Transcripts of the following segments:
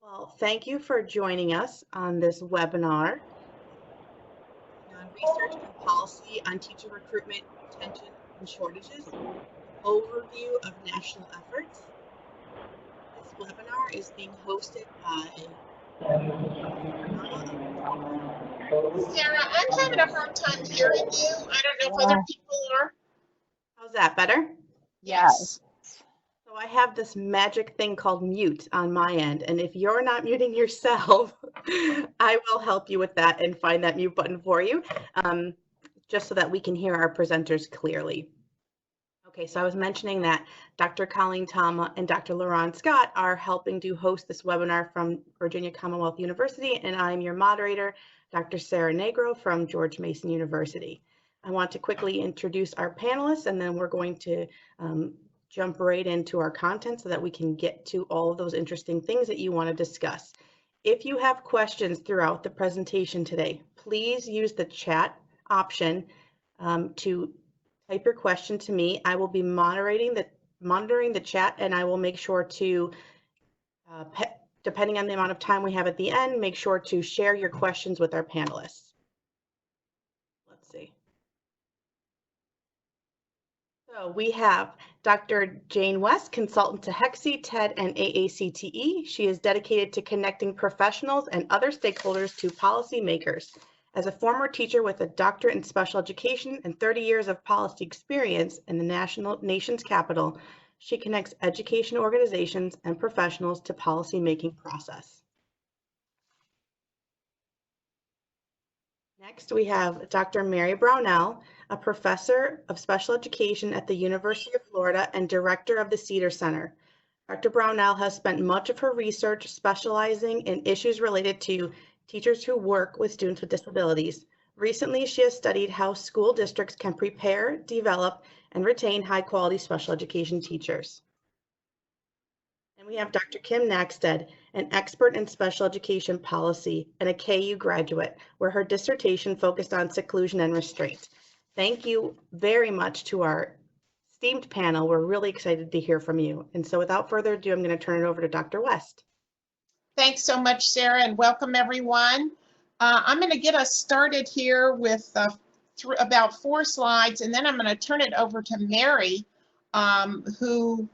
Well, thank you for joining us on this webinar on research and policy on teacher recruitment, retention, and shortages, overview of national efforts. This webinar is being hosted by Sarah, I'm having a hard time hearing you. I don't know if other people are. How's that, better? Yes. So I have this magic thing called mute on my end, and if you're not muting yourself, I will help you with that and find that mute button for you, just so that we can hear our presenters clearly. Okay, so I was mentioning that Dr. Colleen Tama and Dr. Laron Scott are helping to host this webinar from Virginia Commonwealth University, and I'm your moderator, Dr. Sarah Negro from George Mason University. I want to quickly introduce our panelists, and then we're going to jump right into our content so that we can get to all of those interesting things that you want to discuss. If you have questions throughout the presentation today, please use the chat option to type your question to me. I will be monitoring the chat, and I will make sure to, depending on the amount of time we have at the end, make sure to share your questions with our panelists. Let's see. So we have Dr. Jane West, consultant to HECSI, TED, and AACTE. She is dedicated to connecting professionals and other stakeholders to policymakers. As a former teacher with a doctorate in special education and 30 years of policy experience in the nation's capital, she connects education organizations and professionals to policymaking process. Next, we have Dr. Mary Brownell, a professor of special education at the University of Florida and director of the Cedar Center. Dr. Brownell has spent much of her research specializing in issues related to teachers who work with students with disabilities. Recently, she has studied how school districts can prepare, develop, and retain high-quality special education teachers. And we have Dr. Kim Nackstead, an expert in special education policy and a KU graduate, where her dissertation focused on seclusion and restraint. Thank you very much to our esteemed panel. We're really excited to hear from you. And so without further ado, I'm going to turn it over to Dr. West. Thanks so much, Sarah, and welcome everyone. I'm going to get us started here with about 4 slides, and then I'm going to turn it over to Mary, who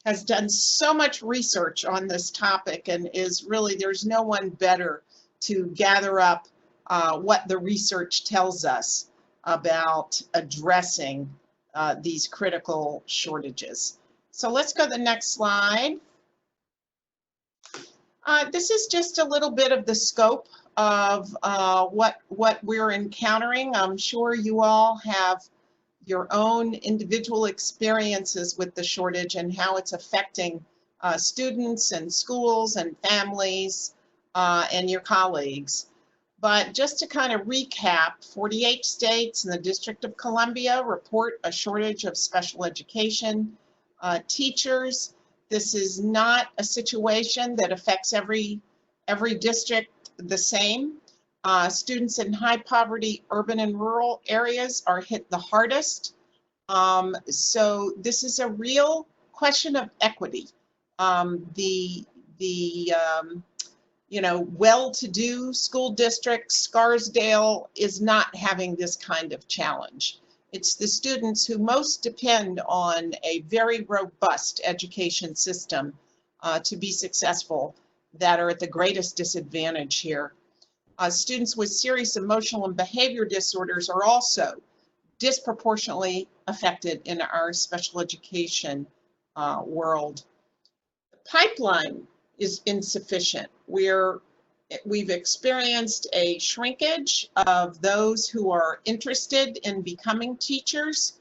has done so much research on this topic and is really, there's no one better to gather up what the research tells us about addressing these critical shortages. So let's go to the next slide. This is just a little bit of the scope of what we're encountering. I'm sure you all have your own individual experiences with the shortage and how it's affecting students and schools and families and your colleagues. But just to kind of recap, 48 states and the District of Columbia report a shortage of special education teachers. This is not a situation that affects every district the same. Students in high poverty urban and rural areas are hit the hardest. So this is a real question of equity. You know, well-to-do school district, Scarsdale, is not having this kind of challenge. It's the students who most depend on a very robust education system to be successful that are at the greatest disadvantage here. Students with serious emotional and behavior disorders are also disproportionately affected in our special education world. The pipeline is insufficient. We've experienced a shrinkage of those who are interested in becoming teachers.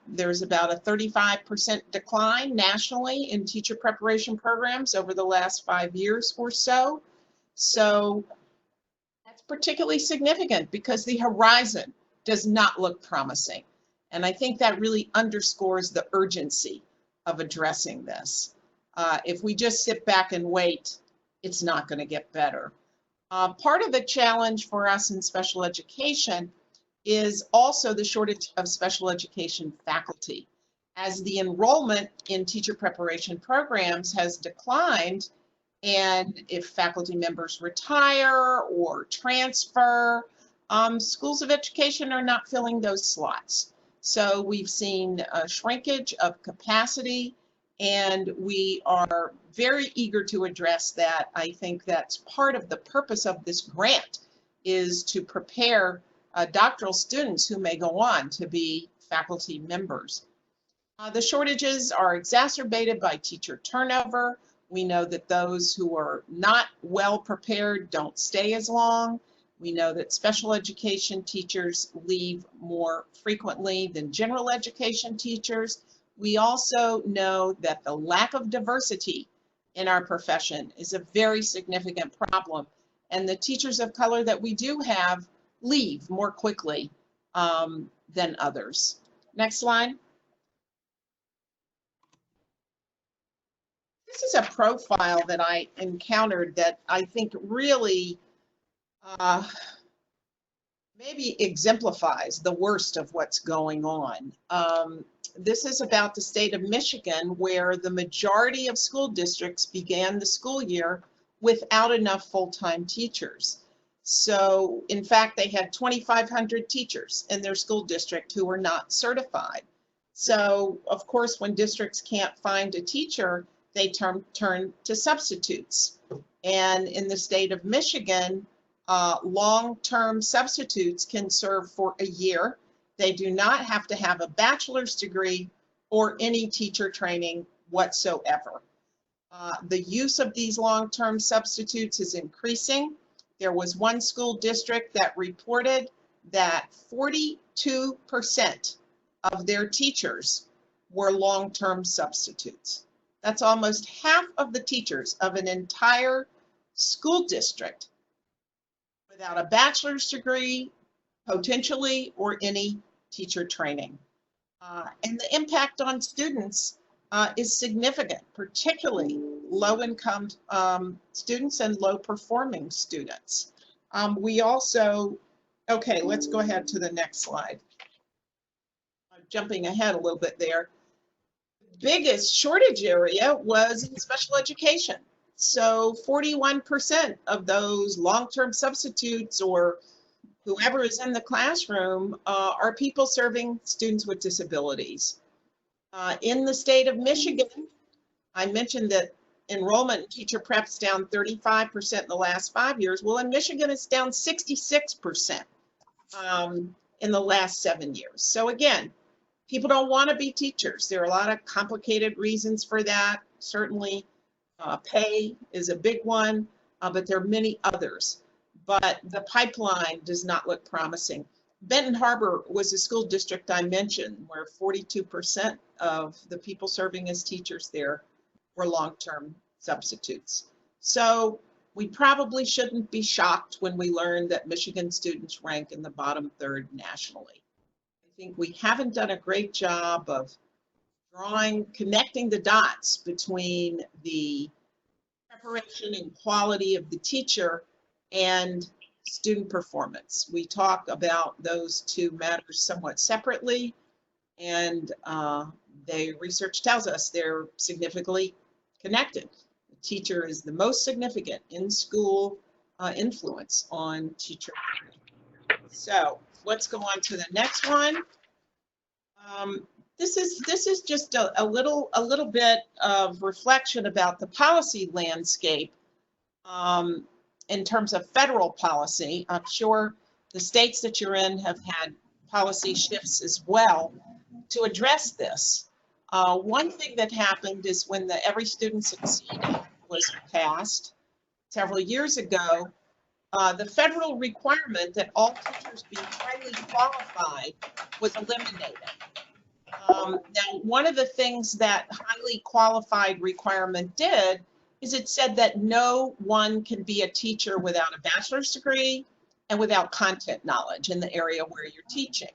There's about a 35% decline nationally in teacher preparation programs over the last 5 years or so. So that's particularly significant because the horizon does not look promising. And I think that really underscores the urgency of addressing this. If we just sit back and wait, it's not going to get better. Part of the challenge for us in special education is also the shortage of special education faculty. As the enrollment in teacher preparation programs has declined, And if faculty members retire or transfer, schools of education are not filling those slots. So we've seen a shrinkage of capacity, and we are very eager to address that. I think that's part of the purpose of this grant, is to prepare doctoral students who may go on to be faculty members. The shortages are exacerbated by teacher turnover. We know that those who are not well prepared don't stay as long. We know that special education teachers leave more frequently than general education teachers. We also know that the lack of diversity in our profession is a very significant problem. And the teachers of color that we do have leave more quickly than others. Next slide. This is a profile that I encountered that I think really maybe exemplifies the worst of what's going on. This is about the state of Michigan, where the majority of school districts began the school year without enough full-time teachers. So in fact, they had 2,500 teachers in their school district who were not certified. So of course, when districts can't find a teacher, they turn to substitutes. And in the state of Michigan, long-term substitutes can serve for a year. They do not have to have a bachelor's degree or any teacher training whatsoever. The use of these long-term substitutes is increasing. There was one school district that reported that 42% of their teachers were long-term substitutes. That's almost half of the teachers of an entire school district without a bachelor's degree, potentially, or any teacher training. And the impact on students is significant, particularly low-income students and low-performing students. We also, okay, let's go ahead to the next slide. I'm jumping ahead a little bit there. Biggest shortage area was in special education. So 41% of those long-term substitutes or whoever is in the classroom are people serving students with disabilities. In the state of Michigan, I mentioned that enrollment in teacher prep's down 35% in the last 5 years. Well, in Michigan, it's down 66% in the last 7 years. So again, people don't want to be teachers. There are a lot of complicated reasons for that. Certainly, pay is a big one, but there are many others. But the pipeline does not look promising. Benton Harbor was a school district I mentioned where 42% of the people serving as teachers there were long-term substitutes. So we probably shouldn't be shocked when we learn that Michigan students rank in the bottom third nationally. I think we haven't done a great job of connecting the dots between the preparation and quality of the teacher and student performance. We talk about those two matters somewhat separately, and the research tells us they're significantly connected. The teacher is the most significant in-school influence on teacher learning. So let's go on to the next one. This is just a little bit of reflection about the policy landscape in terms of federal policy. I'm sure the states that you're in have had policy shifts as well to address this. One thing that happened is when the Every Student Succeeded was passed several years ago, the federal requirement that all teachers be highly qualified was eliminated. Now, one of the things that highly qualified requirement did is it said that no one can be a teacher without a bachelor's degree and without content knowledge in the area where you're teaching.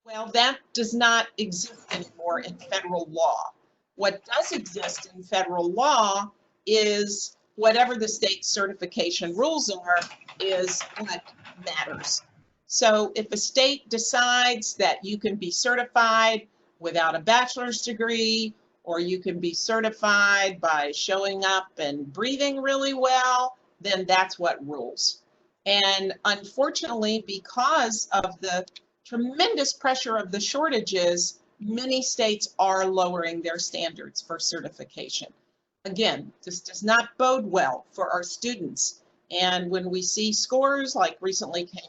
Well, that does not exist anymore in federal law. What does exist in federal law is whatever the state certification rules are is what matters. So if a state decides that you can be certified without a bachelor's degree or you can be certified by showing up and breathing really well, then that's what rules. And unfortunately, because of the tremendous pressure of the shortages, many states are lowering their standards for certification. Again, this does not bode well for our students. And when we see scores like recently came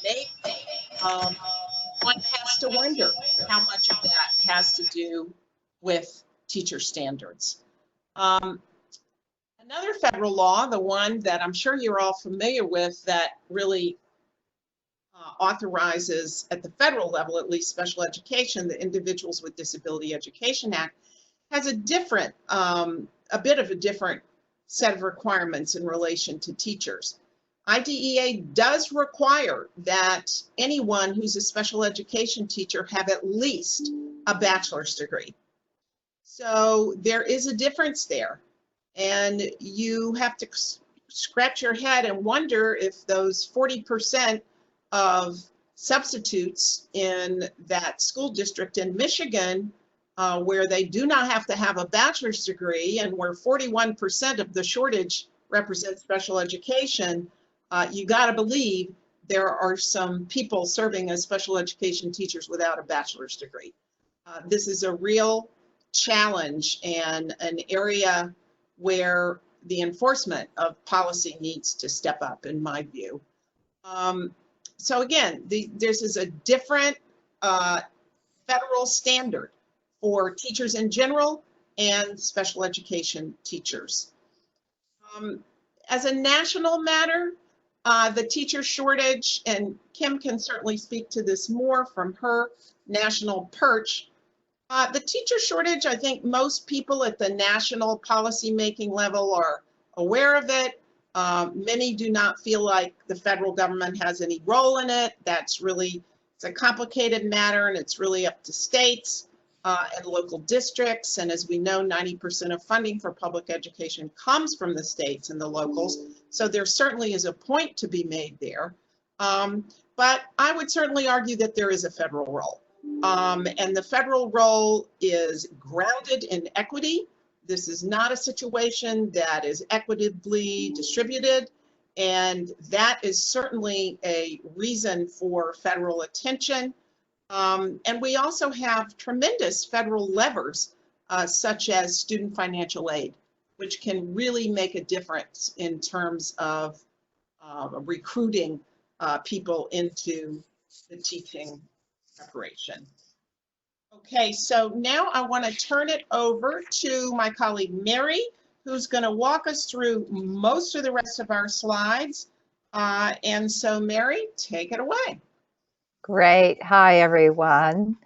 in, one has to wonder how much of that has to do with teacher standards. Another federal law, the one that I'm sure you're all familiar with, that really authorizes at the federal level, at least, special education, the Individuals with Disability Education Act, has a different, a bit of a different set of requirements in relation to teachers. IDEA does require that anyone who's a special education teacher have at least a bachelor's degree. So there is a difference there. And you have to scratch your head and wonder if those 40% of substitutes in that school district in Michigan, where they do not have to have a bachelor's degree and where 41% of the shortage represents special education, you got to believe there are some people serving as special education teachers without a bachelor's degree. This is a real challenge and an area where the enforcement of policy needs to step up, in my view. So again, this is a different federal standard for teachers in general and special education teachers. As a national matter, the teacher shortage, and Kim can certainly speak to this more from her national perch, the teacher shortage, I think most people at the national policy-making level are aware of it. Many do not feel like the federal government has any role in it. That's really, it's a complicated matter, and it's really up to states and local districts. And as we know, 90% of funding for public education comes from the states and the locals. So there certainly is a point to be made there. But I would certainly argue that there is a federal role. And the federal role is grounded in equity. This is not a situation that is equitably distributed, and that is certainly a reason for federal attention. And we also have tremendous federal levers, such as student financial aid, which can really make a difference in terms of recruiting people into the teaching preparation. Okay, so now I want to turn it over to my colleague Mary, who's going to walk us through most of the rest of our slides. And so Mary, take it away. Great. Hi, everyone.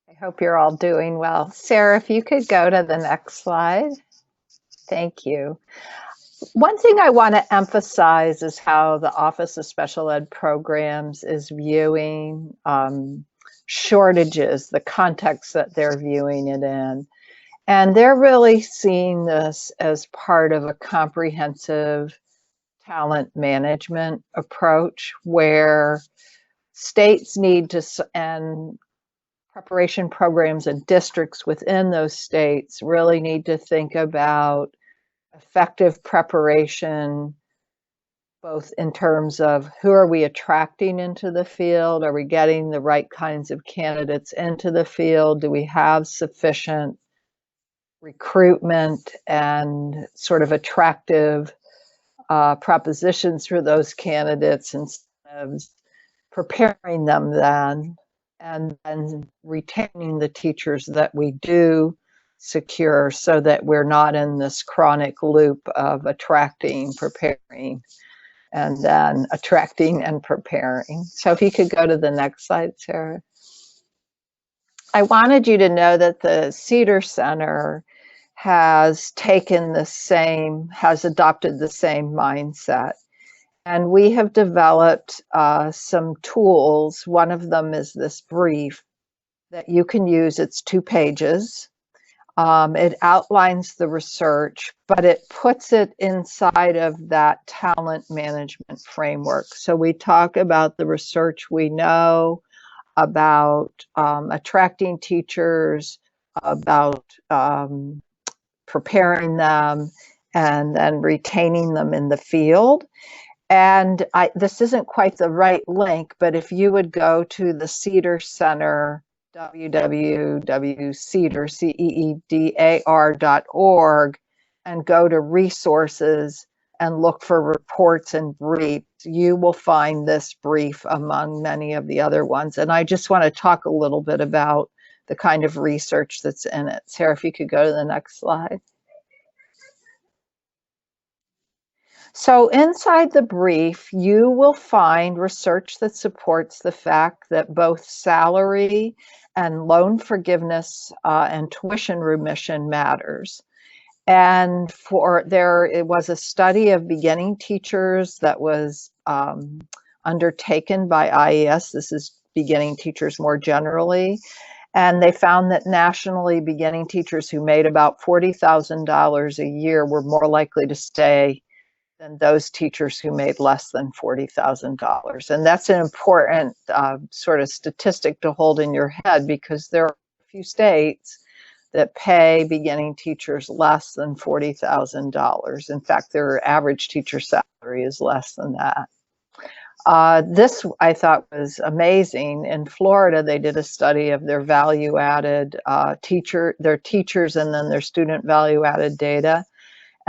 I hope you're all doing well. Sarah, if you could go to the next slide. Thank you. One thing I want to emphasize is how the Office of Special Ed Programs is viewing shortages, the context that they're viewing it in. And they're really seeing this as part of a comprehensive talent management approach where states need to, and preparation programs and districts within those states really need to think about effective preparation, both in terms of who are we attracting into the field? Are we getting the right kinds of candidates into the field? Do we have sufficient recruitment and sort of attractive propositions for those candidates, incentives, preparing them then, and then retaining the teachers that we do secure so that we're not in this chronic loop of attracting, preparing, and then attracting and preparing. So if you could go to the next slide, Sarah. I wanted you to know that the Cedar Center has taken the same, has adopted the same mindset. And we have developed some tools. One of them is this brief that you can use. It's 2 pages. It outlines the research, but it puts it inside of that talent management framework. So we talk about the research we know about attracting teachers, about preparing them and then retaining them in the field. And this isn't quite the right link, but if you would go to the Cedar Center, www.ceedar.org, and go to resources and look for reports and briefs, you will find this brief among many of the other ones. And I just want to talk a little bit about the kind of research that's in it. Sarah, if you could go to the next slide. So inside the brief, you will find research that supports the fact that both salary and loan forgiveness and tuition remission matters. And it was a study of beginning teachers that was undertaken by IES. This is beginning teachers more generally. And they found that nationally, beginning teachers who made about $40,000 a year were more likely to stay than those teachers who made less than $40,000. And that's an important sort of statistic to hold in your head, because there are a few states that pay beginning teachers less than $40,000. In fact, their average teacher salary is less than that. This I thought was amazing. In Florida, they did a study of their value-added their teachers and then their student value-added data.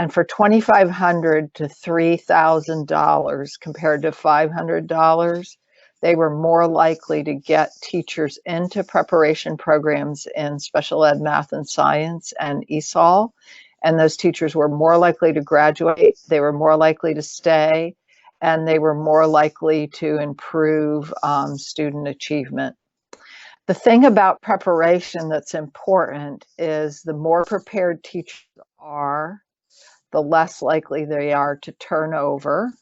And for $2,500 to $3,000 compared to $500, they were more likely to get teachers into preparation programs in special ed, math, and science and ESOL. And those teachers were more likely to graduate, they were more likely to stay, and they were more likely to improve student achievement. The thing about preparation that's important is the more prepared teachers are, the less likely they are to turn over.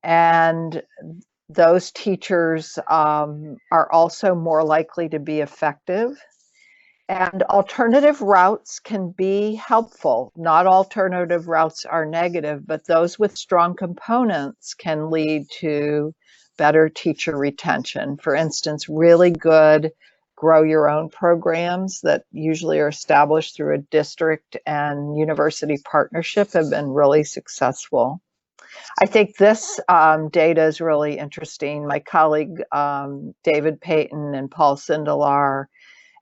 And those teachers are also more likely to be effective. And alternative routes can be helpful. Not alternative routes are negative, but those with strong components can lead to better teacher retention. For instance, really good grow your own programs that usually are established through a district and university partnership have been really successful. I think this data is really interesting. My colleague, David Payton and Paul Sindelar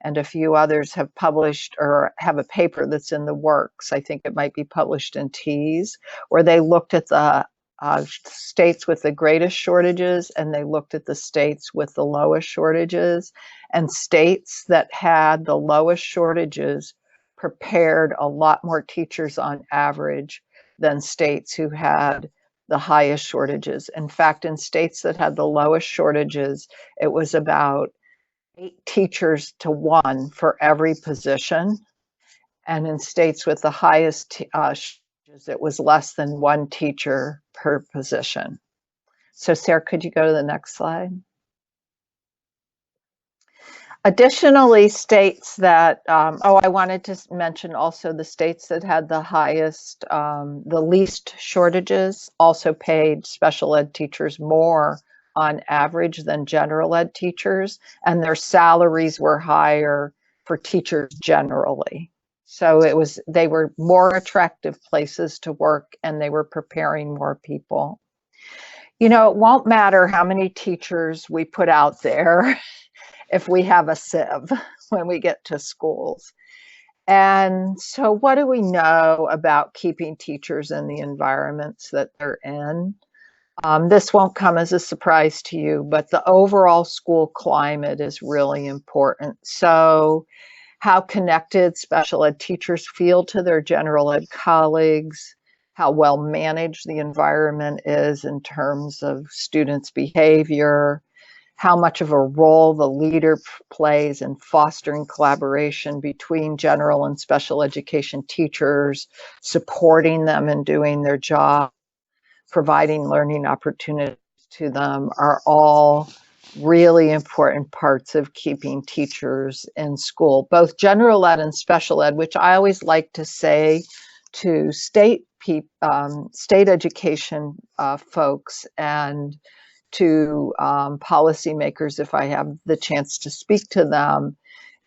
and a few others have published or have a paper that's in the works. I think it might be published in TEAS, where they looked at the states with the greatest shortages and they looked at the states with the lowest shortages. And states that had the lowest shortages prepared a lot more teachers on average than states who had the highest shortages. In fact, in states that had the lowest shortages, it was about 8 teachers to 1 for every position. And in states with the highest shortages, it was less than 1 teacher per position. So Sarah, could you go to the next slide? Additionally, states that, I wanted to mention also the states that had the highest, the least shortages also paid special ed teachers more on average than general ed teachers, and their salaries were higher for teachers generally. So they were more attractive places to work and they were preparing more people. You know, it won't matter how many teachers we put out there if we have a sieve when we get to schools. And so what do we know about keeping teachers in the environments that they're in? This won't come as a surprise to you, but the overall school climate is really important. So how connected special ed teachers feel to their general ed colleagues, how well managed the environment is in terms of students' behavior, how much of a role the leader plays in fostering collaboration between general and special education teachers, supporting them in doing their job, providing learning opportunities to them, are all really important parts of keeping teachers in school, both general ed and special ed, which I always like to say to state education folks and to policymakers, if I have the chance to speak to them,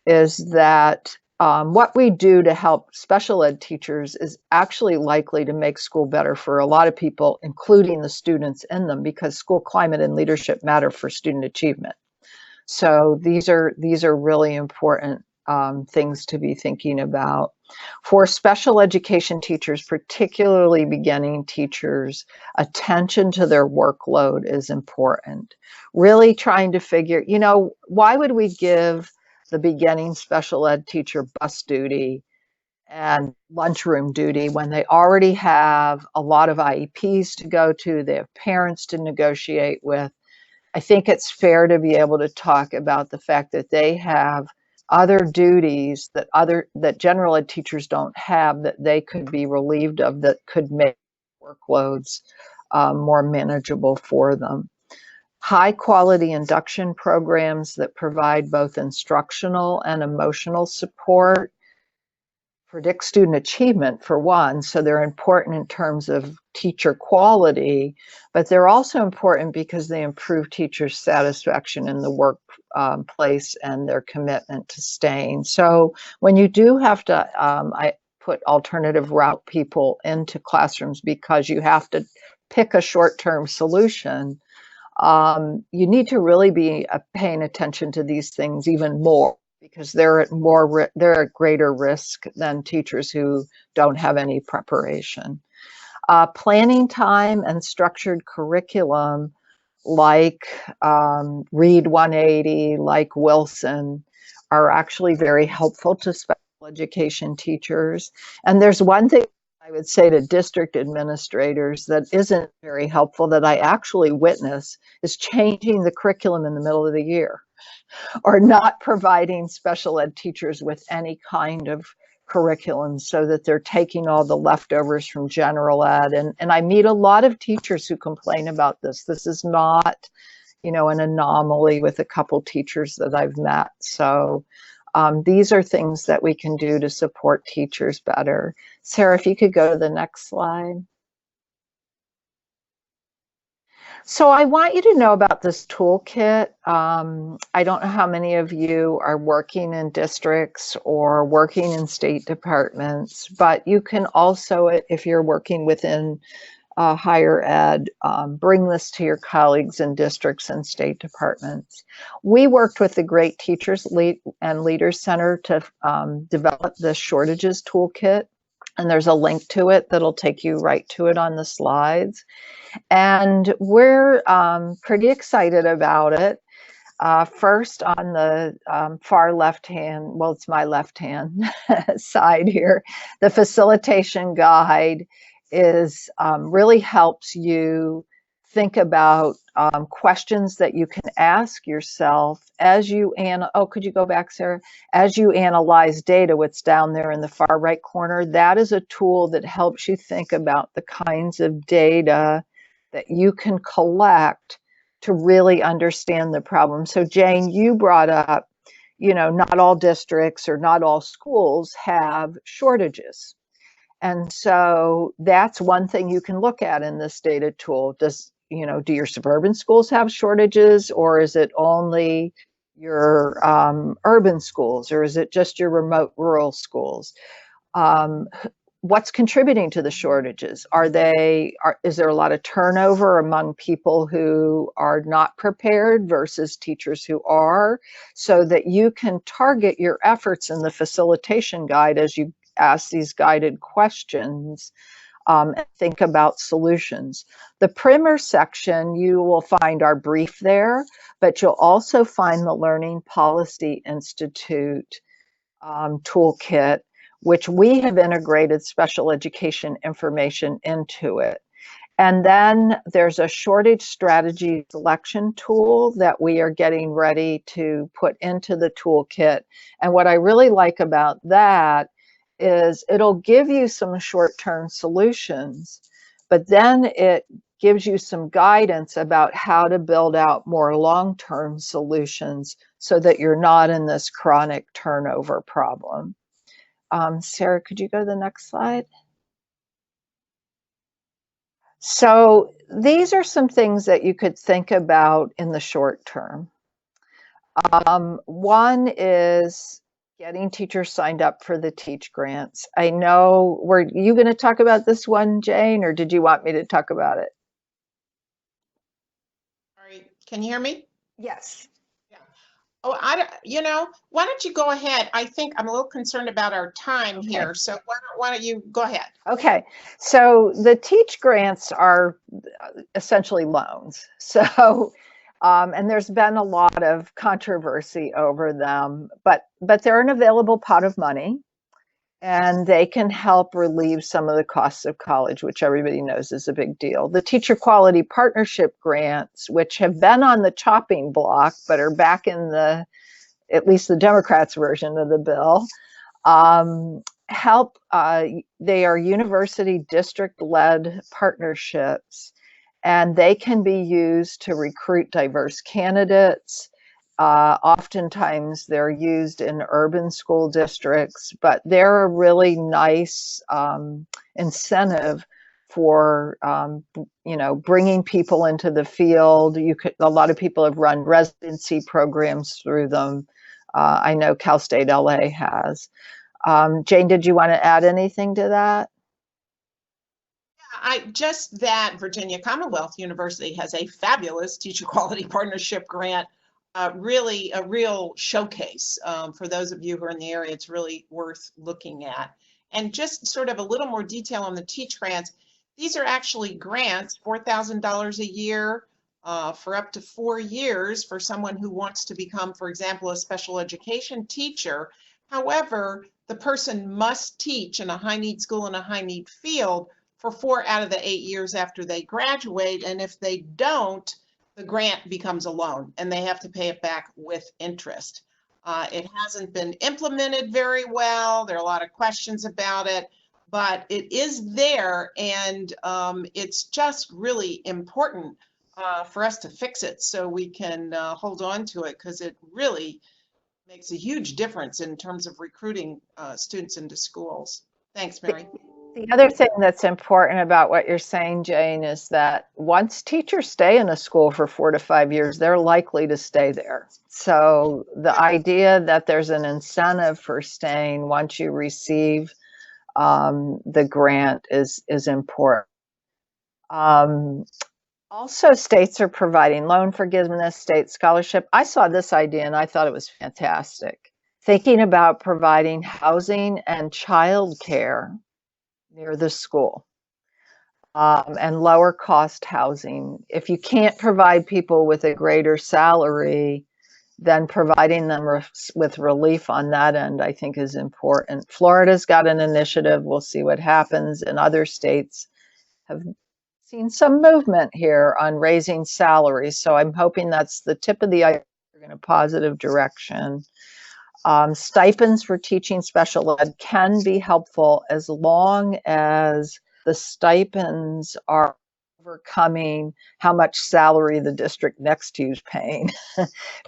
is that what we do to help special ed teachers is actually likely to make school better for a lot of people, including the students in them, because school climate and leadership matter for student achievement. So these are really important things to be thinking about. For special education teachers, particularly beginning teachers, attention to their workload is important. Really trying to figure, why would we give the beginning special ed teacher bus duty and lunchroom duty when they already have a lot of IEPs to go to, they have parents to negotiate with? I think it's fair to be able to talk about the fact that they have other duties that general ed teachers don't have, that they could be relieved of, that could make workloads more manageable for them. High quality induction programs that provide both instructional and emotional support predict student achievement, for one, so they're important in terms of teacher quality, but they're also important because they improve teachers' satisfaction in the workplace and their commitment to staying. So when you do have to, I put alternative route people into classrooms because you have to pick a short-term solution, you need to really be paying attention to these things even more, because they're at greater risk than teachers who don't have any preparation. Planning time and structured curriculum like Read 180, like Wilson, are actually very helpful to special education teachers. And there's one thing I would say to district administrators that isn't very helpful, that I actually witness, is changing the curriculum in the middle of the year, or not providing special ed teachers with any kind of curriculum, so that they're taking all the leftovers from general ed. And I meet a lot of teachers who complain about this. This is not, an anomaly with a couple teachers that I've met. So these are things that we can do to support teachers better. Sarah, if you could go to the next slide. So I want you to know about this toolkit. I don't know how many of you are working in districts or working in state departments, but you can also, if you're working within higher ed, bring this to your colleagues in districts and state departments. We worked with the Great Teachers and Leaders Center to develop the shortages toolkit, and there's a link to it that'll take you right to it on the slides. And we're pretty excited about it. First, on the far left hand, well, it's my left hand side here, the facilitation guide is really helps you think about questions that you can ask yourself as you could you go back, Sarah? As you analyze data, what's down there in the far right corner, that is a tool that helps you think about the kinds of data that you can collect to really understand the problem. So Jane, you brought up, not all districts or not all schools have shortages. And so that's one thing you can look at in this data tool. Do your suburban schools have shortages, or is it only your urban schools, or is it just your remote rural schools? What's contributing to the shortages? Is there a lot of turnover among people who are not prepared versus teachers who are, so that you can target your efforts in the facilitation guide as you ask these guided questions and think about solutions. The primer section, you will find our brief there, but you'll also find the Learning Policy Institute toolkit, which we have integrated special education information into it. And then there's a shortage strategy selection tool that we are getting ready to put into the toolkit. And what I really like about that is it'll give you some short-term solutions, but then it gives you some guidance about how to build out more long-term solutions so that you're not in this chronic turnover problem. Sarah, could you go to the next slide? So these are some things that you could think about in the short term. One is getting teachers signed up for the Teach grants. I know, were you going to talk about this one, Jane, or did you want me to talk about it? All right, can you hear me? Yes. Oh, why don't you go ahead? I think I'm a little concerned about our time here, so why don't you go ahead? Okay, so the Teach grants are essentially loans. So, and there's been a lot of controversy over them, but they're an available pot of money, and they can help relieve some of the costs of college, which everybody knows is a big deal. The Teacher Quality Partnership grants, which have been on the chopping block, but are back in at least the Democrats' version of the bill, help. They are university district-led partnerships, and they can be used to recruit diverse candidates. Oftentimes they're used in urban school districts, but they're a really nice incentive for bringing people into the field. A lot of people have run residency programs through them. I know Cal State LA has. Jane, did you want to add anything to that? Just that Virginia Commonwealth University has a fabulous Teacher Quality Partnership grant, really a real showcase. For those of you who are in the area, it's really worth looking at. And just sort of a little more detail on the Teach grants. These are actually grants, $4,000 a year for up to 4 years for someone who wants to become, for example, a special education teacher. However, the person must teach in a high-need school in a high-need field for 4 out of the 8 years after they graduate. And if they don't, the grant becomes a loan and they have to pay it back with interest. It hasn't been implemented very well. There are a lot of questions about it, but it is there, and it's just really important for us to fix it so we can hold on to it, because it really makes a huge difference in terms of recruiting students into schools. Thanks, Mary. The other thing that's important about what you're saying, Jane, is that once teachers stay in a school for 4 to 5 years, they're likely to stay there. So the idea that there's an incentive for staying once you receive the grant is important. Also, states are providing loan forgiveness, state scholarship. I saw this idea and I thought it was fantastic. Thinking about providing housing and childcare near the school, and lower cost housing. If you can't provide people with a greater salary, then providing them with relief on that end, I think, is important. Florida's got an initiative. We'll see what happens. And other states have seen some movement here on raising salaries. So I'm hoping that's the tip of the iceberg in a positive direction. Stipends for teaching special ed can be helpful as long as the stipends are overcoming how much salary the district next to you is paying.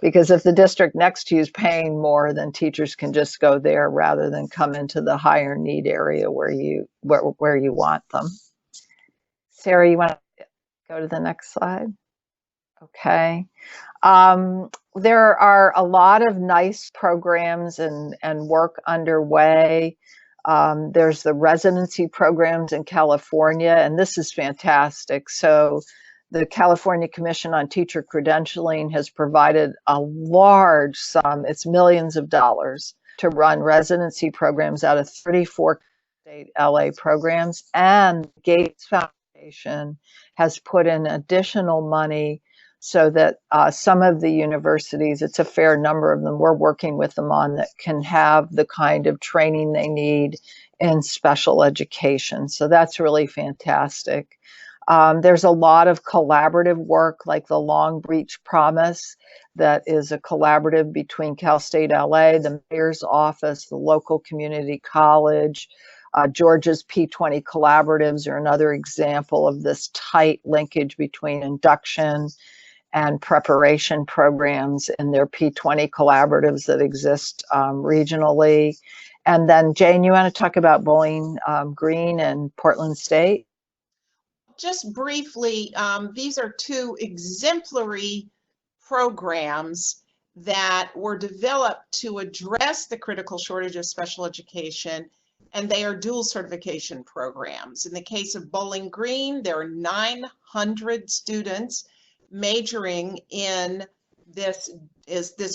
Because if the district next to you is paying more, then teachers can just go there rather than come into the higher need area where you want them. Sarah, you want to go to the next slide? Okay. There are a lot of nice programs and work underway. There's the residency programs in California, and this is fantastic. So the California Commission on Teacher Credentialing has provided a large sum, it's millions of dollars, to run residency programs out of 34 state LA programs, and Gates Foundation has put in additional money so that some of the universities, it's a fair number of them, we're working with them on, that can have the kind of training they need in special education. So that's really fantastic. There's a lot of collaborative work, like the Long Beach Promise, that is a collaborative between Cal State LA, the mayor's office, the local community college. Georgia's P20 collaboratives are another example of this tight linkage between induction and preparation programs in their P20 collaboratives that exist regionally. And then, Jane, you want to talk about Bowling Green and Portland State? Just briefly, these are two exemplary programs, that were developed to address the critical shortage of special education, and they are dual certification programs. In the case of Bowling Green, there are 900 students majoring in this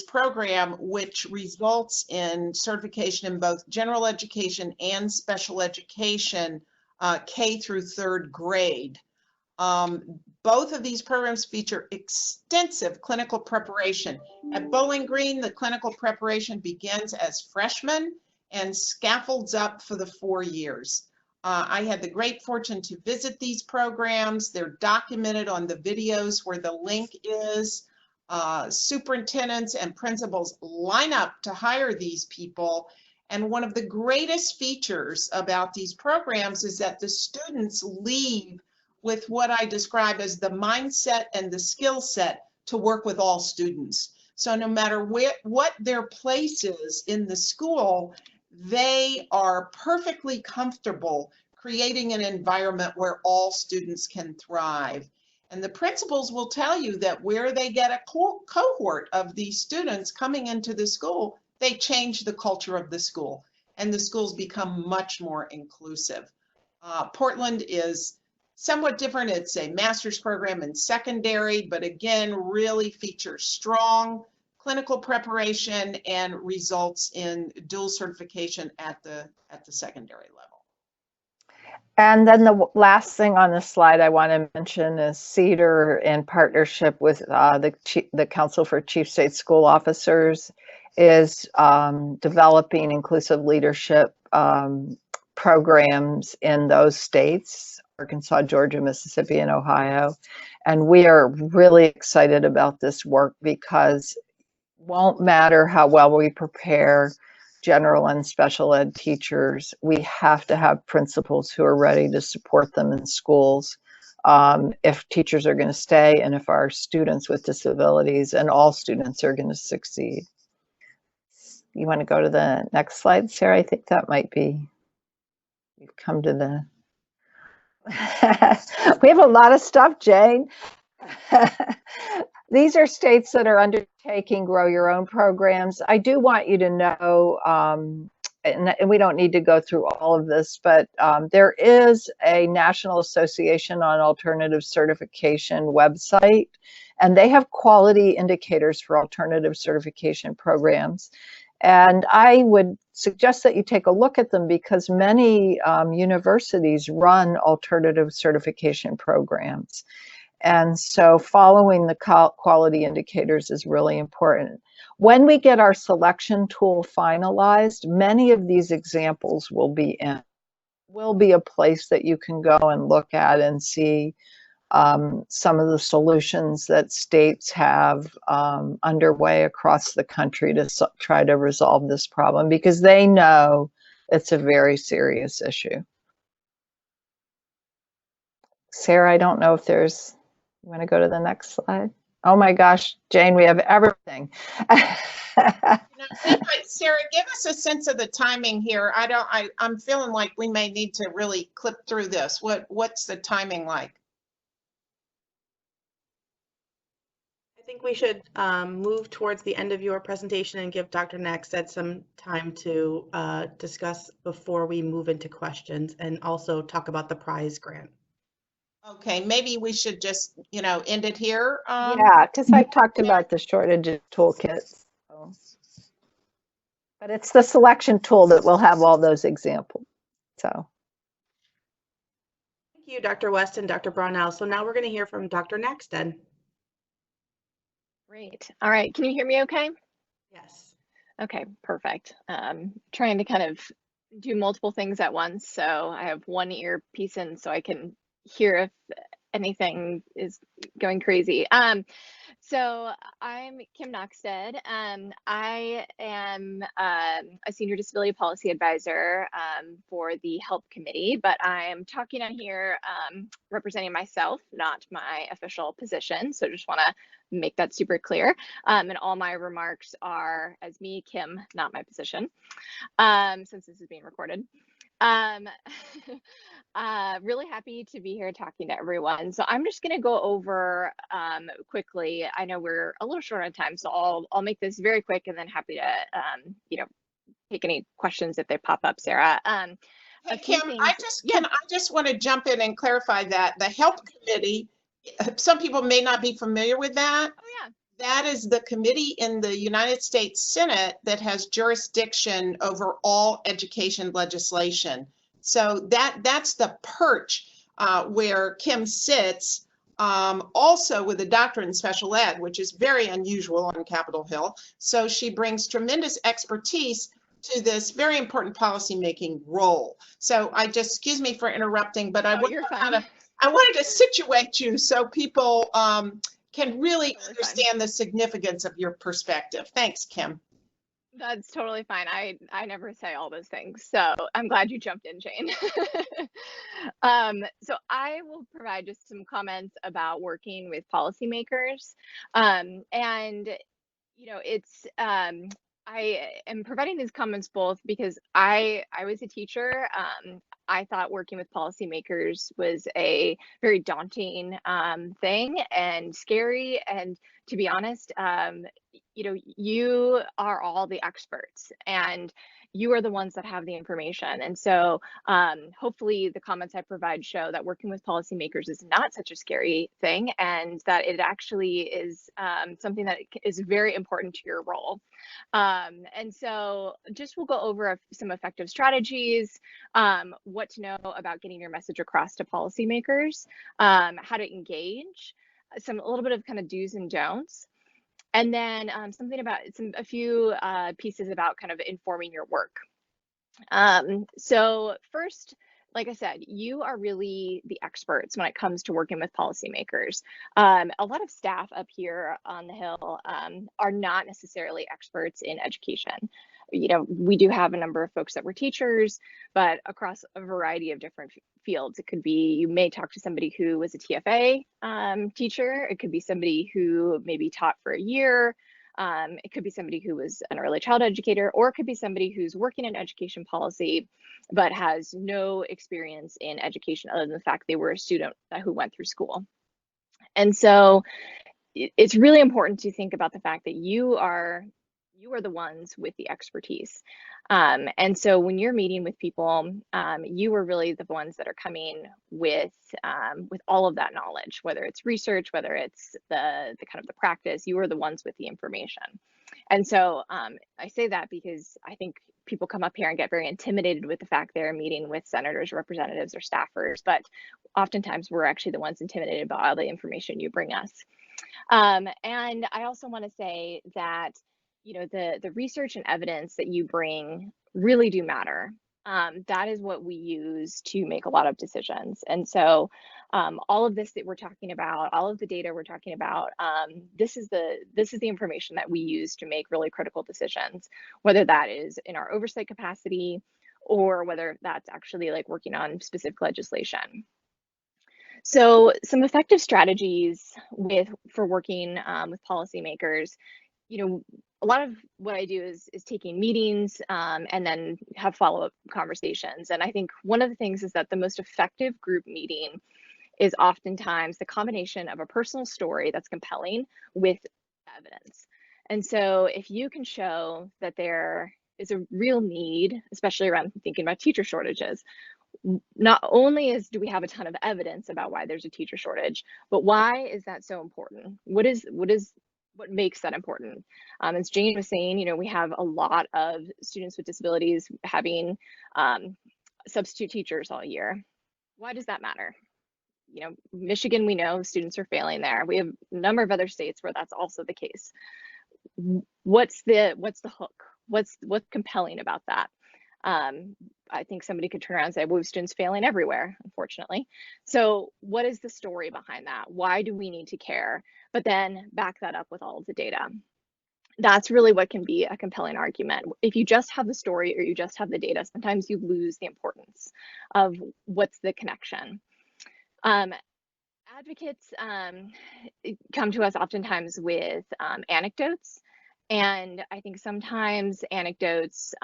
program, which results in certification in both general education and special education, K through 3rd grade. Both of these programs feature extensive clinical preparation. At Bowling Green, the clinical preparation begins as freshmen and scaffolds up for the 4 years. I had the great fortune to visit these programs. They're documented on the videos where the link is. Superintendents and principals line up to hire these people. And one of the greatest features about these programs is that the students leave with what I describe as the mindset and the skill set to work with all students. So no matter what their place is in the school, they are perfectly comfortable creating an environment where all students can thrive. And the principals will tell you that where they get a cohort of these students coming into the school, they change the culture of the school, and the schools become much more inclusive. Portland is somewhat different. It's a master's program in secondary, but again, really features strong clinical preparation and results in dual certification at the secondary level. And then the last thing on the slide I want to mention is CEDAR, in partnership with the Council for Chief State School Officers, is developing inclusive leadership programs in those states, Arkansas, Georgia, Mississippi, and Ohio. And we are really excited about this work because it won't matter how well we prepare general and special ed teachers, we have to have principals who are ready to support them in schools if teachers are going to stay and if our students with disabilities and all students are going to succeed. You want to go to the next slide, Sarah? I think that might be, we've come to the, we have a lot of stuff, Jane. These are states that are undertaking grow your own programs. I do want you to know, and we don't need to go through all of this, but there is a National Association on Alternative Certification website, and they have quality indicators for alternative certification programs. And I would suggest that you take a look at them because many universities run alternative certification programs. And so following the quality indicators is really important. When we get our selection tool finalized, many of these examples will be a place that you can go and look at and see some of the solutions that states have underway across the country to try to resolve this problem, because they know it's a very serious issue. Sarah, I don't know if there's, you want to go to the next slide? Oh my gosh, Jane, we have everything. Sarah, give us a sense of the timing here. I'm feeling like we may need to really clip through this. What's the timing like? I think we should move towards the end of your presentation and give Dr. Nackstead some time to discuss before we move into questions, and also talk about the PRISE grant. Okay, maybe we should just, end it here. Yeah, because I talked about the shortage toolkit. So. But it's the selection tool that will have all those examples. So. Thank you, Dr. West and Dr. Brownell. So now we're going to hear from Dr. Nackstead. Great. All right. Can you hear me okay? Yes. Okay, perfect. Trying to kind of do multiple things at once. So I have one earpiece in so I can hear if anything is going crazy. So I'm Kim Nackstead. I am a senior disability policy advisor for the HELP committee, but I'm talking on here representing myself, not my official position. So just want to make that super clear. And all my remarks are as me, Kim, not my position, since this is being recorded. Really happy to be here talking to everyone. So I'm just going to go over quickly. I know we're a little short on time, so I'll make this very quick, and then happy to take any questions if they pop up, Sarah. Hey, Kim, I just want to jump in and clarify that the Help Committee, some people may not be familiar with that. Oh, yeah. That is the committee in the United States Senate that has jurisdiction over all education legislation. So that's the perch where Kim sits, also with a doctorate in special ed, which is very unusual on Capitol Hill. So she brings tremendous expertise to this very important policymaking role. So excuse me for interrupting, but I wanted to situate you so people can really understand the significance of your perspective. Thanks, Kim. That's totally fine. I never say all those things, so I'm glad you jumped in, Jane. So I will provide just some comments about working with policymakers, and it's I am providing these comments both because I was a teacher. I thought working with policymakers was a very daunting thing and scary. And to be honest, you are all the experts and you are the ones that have the information. And so hopefully the comments I provide show that working with policymakers is not such a scary thing and that it actually is something that is very important to your role. And so just we'll go over some effective strategies, what to know about getting your message across to policymakers, how to engage, a little bit of kind of do's and don'ts. And then something about a few pieces about kind of informing your work. So first, like I said, you are really the experts when it comes to working with policymakers. A lot of staff up here on the Hill are not necessarily experts in education. We do have a number of folks that were teachers, but across a variety of different fields. It could be, you may talk to somebody who was a TFA teacher. It could be somebody who maybe taught for a year. It could be somebody who was an early child educator, or it could be somebody who's working in education policy, but has no experience in education other than the fact they were a student who went through school. And so it's really important to think about the fact that you are the ones with the expertise. And so when you're meeting with people, you are really the ones that are coming with all of that knowledge, whether it's research, whether it's the kind of the practice, you are the ones with the information. And so I say that because I think people come up here and get very intimidated with the fact they're meeting with senators, representatives, or staffers, but oftentimes we're actually the ones intimidated by all the information you bring us. And I also want to say that the research and evidence that you bring really do matter. That is what we use to make a lot of decisions. And so all of this that we're talking about, all of the data we're talking about, this is the information that we use to make really critical decisions, whether that is in our oversight capacity or whether that's actually like working on specific legislation. So some effective strategies for working with policymakers, a lot of what I do is taking meetings and then have follow-up conversations. And I think one of the things is that the most effective group meeting is oftentimes the combination of a personal story that's compelling with evidence. And so if you can show that there is a real need, especially around thinking about teacher shortages, not only do we have a ton of evidence about why there's a teacher shortage, but why is that so important? What makes that important? As Jane was saying, we have a lot of students with disabilities having substitute teachers all year. Why does that matter? Michigan, we know students are failing there. We have a number of other states where that's also the case. What's the hook? What's compelling about that? I think somebody could turn around and say, well, we have students failing everywhere, unfortunately. So what is the story behind that? Why do we need to care? But then back that up with all of the data. That's really what can be a compelling argument. If you just have the story or you just have the data, sometimes you lose the importance of what's the connection. Advocates come to us oftentimes with anecdotes. And I think sometimes anecdotes,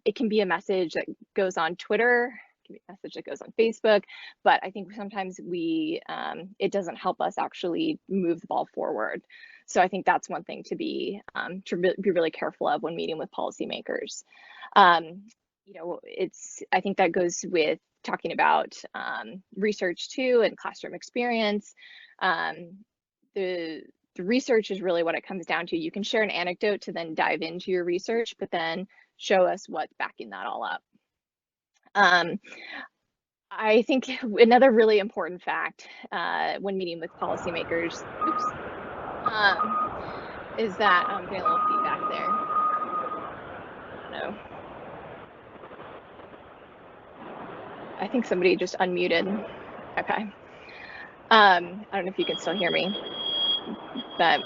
it can be a message that goes on Twitter, it can be a message that goes on Facebook, but I think sometimes it doesn't help us actually move the ball forward. So I think that's one thing to be really careful of when meeting with policymakers. You know, I think that goes with talking about research too and classroom experience. The research is really what it comes down to. You can share an anecdote to then dive into your research, but then show us what's backing that all up. I think another really important fact when meeting with policymakers, is that I'm getting a little feedback there. No. I think somebody just unmuted. Okay. I don't know if you can still hear me, but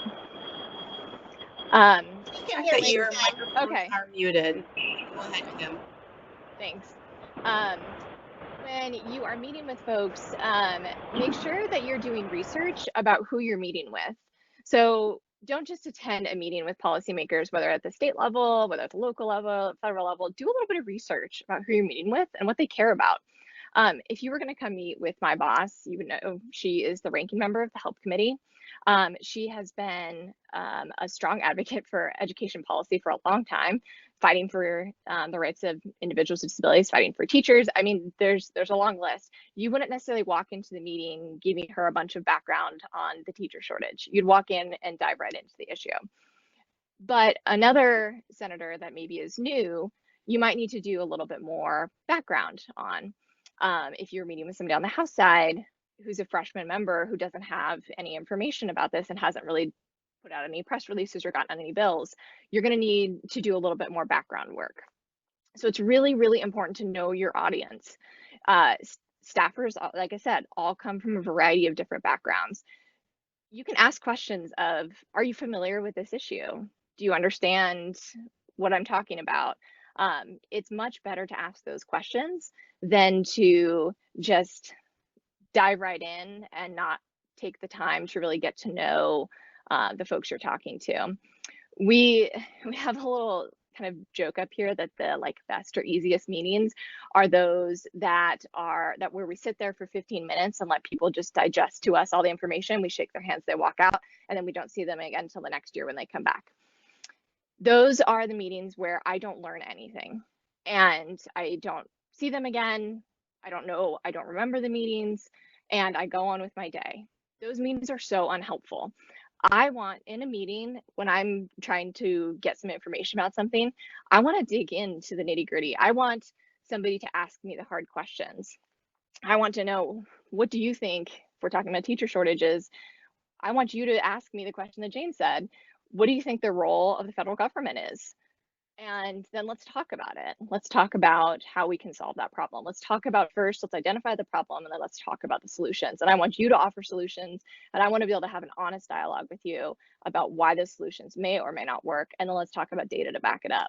Check that your microphones okay. are muted. Go ahead, Kim. Thanks. When you are meeting with folks, make sure that you're doing research about who you're meeting with. So don't just attend a meeting with policymakers, whether at the state level, whether at the local level, federal level. Do a little bit of research about who you're meeting with and what they care about. If you were going to come meet with my boss, you would know she is the ranking member of the Help Committee. She has been a strong advocate for education policy for a long time, fighting for the rights of individuals with disabilities, fighting for teachers. I mean, there's a long list. You wouldn't necessarily walk into the meeting giving her a bunch of background on the teacher shortage. You'd walk in and dive right into the issue. But another senator that maybe is new, you might need to do a little bit more background on. If you're meeting with somebody on the House side who's a freshman member who doesn't have any information about this and hasn't really put out any press releases or gotten any bills, you're going to need to do a little bit more background work. So it's really, really important to know your audience. Staffers, like I said, all come from a variety of different backgrounds. You can ask questions of, are you familiar with this issue? Do you understand what I'm talking about? It's much better to ask those questions than to just dive right in and not take the time to really get to know the folks you're talking to. We have a little kind of joke up here that the best or easiest meetings are those that where we sit there for 15 minutes and let people just digest to us all the information. We shake their hands, they walk out, and then we don't see them again until the next year when they come back. Those are the meetings where I don't learn anything and I don't see them again. I don't know, I don't remember the meetings, and I go on with my day. Those meetings are so unhelpful. I want, in a meeting, when I'm trying to get some information about something, I want to dig into the nitty-gritty. I want somebody to ask me the hard questions. I want to know, what do you think, if we're talking about teacher shortages, I want you to ask me the question that Jane said. What do you think the role of the federal government is? And then let's talk about it. Let's talk about how we can solve that problem. Let's talk about first, let's identify the problem, and then let's talk about the solutions. And I want you to offer solutions, and I want to be able to have an honest dialogue with you about why those solutions may or may not work. And then let's talk about data to back it up.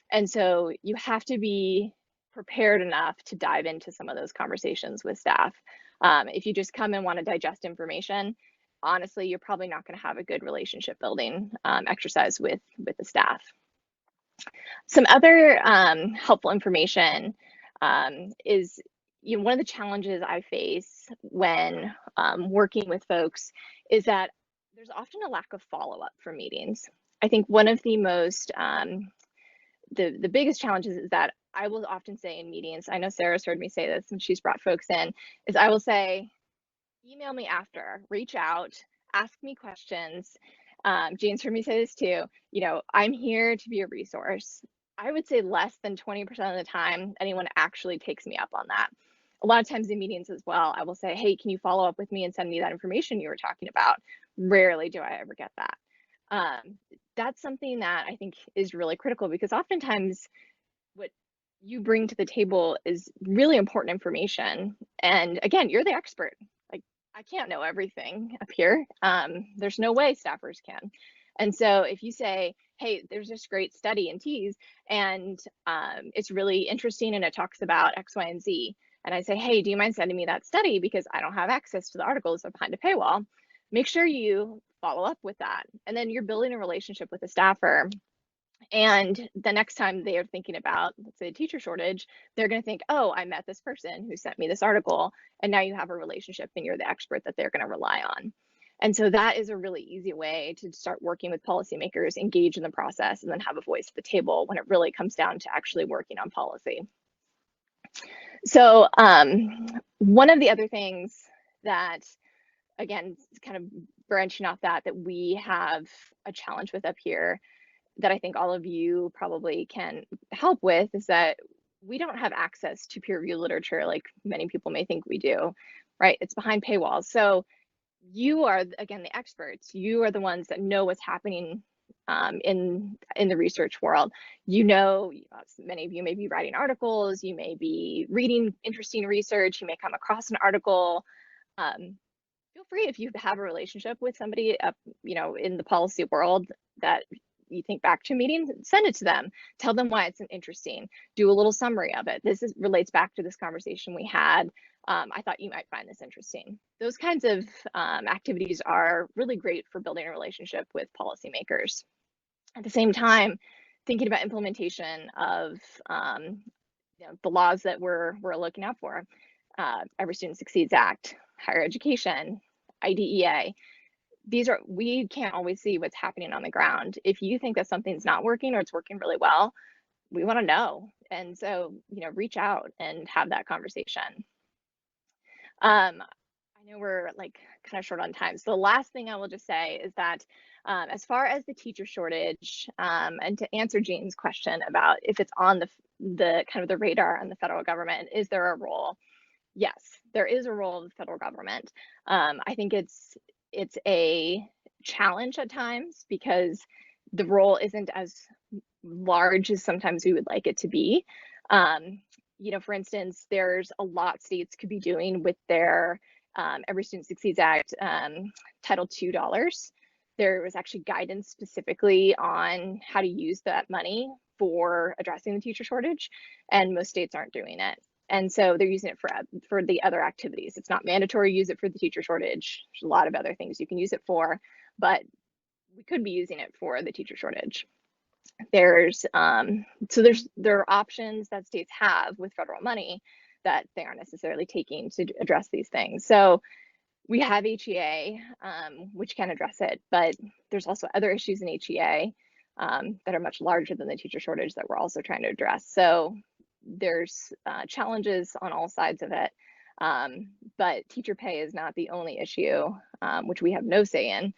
And so you have to be prepared enough to dive into some of those conversations with staff. If you just come and want to digest information, honestly, you're probably not going to have a good relationship building exercise with the staff. Some other helpful information is, one of the challenges I face when working with folks is that there's often a lack of follow-up for meetings. I think one of the most, the biggest challenges is that I will often say in meetings, I know Sarah's heard me say this and she's brought folks in, is I will say, email me after, reach out, ask me questions. Jane's heard me say this too, I'm here to be a resource. I would say less than 20% of the time, anyone actually takes me up on that. A lot of times in meetings as well, I will say, hey, can you follow up with me and send me that information you were talking about? Rarely do I ever get that. That's something that I think is really critical, because oftentimes what you bring to the table is really important information. And again, you're the expert. I can't know everything up here. There's no way staffers can. And so if you say, hey, there's this great study in TEAS and it's really interesting and it talks about X, Y, and Z. And I say, hey, do you mind sending me that study because I don't have access to the articles, they're behind a paywall. Make sure you follow up with that. And then you're building a relationship with a staffer. And the next time they are thinking about, let's say, a teacher shortage, they're going to think, oh, I met this person who sent me this article. And now you have a relationship and you're the expert that they're going to rely on. And so that is a really easy way to start working with policymakers, engage in the process, and then have a voice at the table when it really comes down to actually working on policy. So one of the other things that, again, kind of branching off that we have a challenge with up here that I think all of you probably can help with is that we don't have access to peer review literature like many people may think we do, right? It's behind paywalls. So you are, again, the experts. You are the ones that know what's happening in the research world. You know, many of you may be writing articles, you may be reading interesting research, you may come across an article. Feel free, if you have a relationship with somebody you know, in the policy world that you think back to a meeting, send it to them, tell them why it's interesting, do a little summary of it. This relates back to this conversation we had. I thought you might find this interesting. Those kinds of activities are really great for building a relationship with policymakers. At the same time, thinking about implementation of you know, the laws that we're looking out for, Every Student Succeeds Act, higher education, IDEA. We can't always see what's happening on the ground. If you think that something's not working or it's working really well, we want to know. And so, you know, reach out and have that conversation. I know we're like kind of short on time. So the last thing I will just say is that as far as the teacher shortage, and to answer Jean's question about if it's on the kind of the radar on the federal government, is there a role? Yes, there is a role of the federal government. I think it's a challenge at times because the role isn't as large as sometimes we would like it to be. You know, for instance, there's a lot states could be doing with their Every Student Succeeds Act Title II dollars. There was actually guidance specifically on how to use that money for addressing the teacher shortage, and most states aren't doing it. And so they're using it for the other activities. It's not mandatory to use it for the teacher shortage. There's a lot of other things you can use it for, but we could be using it for the teacher shortage. There are options that states have with federal money that they aren't necessarily taking to address these things. So we have HEA, which can address it, but there's also other issues in HEA that are much larger than the teacher shortage that we're also trying to address. So there's challenges on all sides of it, but teacher pay is not the only issue, which we have no say in,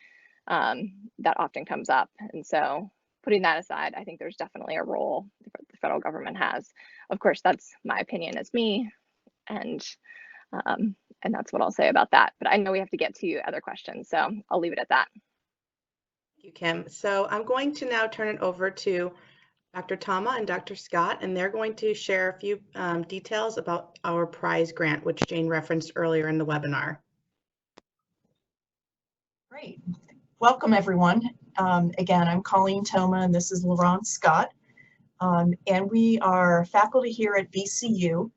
that often comes up. And so putting that aside, I think there's definitely a role the federal government has. Of course, that's my opinion as me, and that's what I'll say about that. But I know we have to get to other questions, so I'll leave it at that. Thank you, Kim. So I'm going to now turn it over to Dr. Tama and Dr. Scott, and they're going to share a few details about our PRISE grant, which Jane referenced earlier in the webinar. Great. Welcome, everyone. Again, I'm Colleen Toma, and this is Laurent Scott. And we are faculty here at VCU,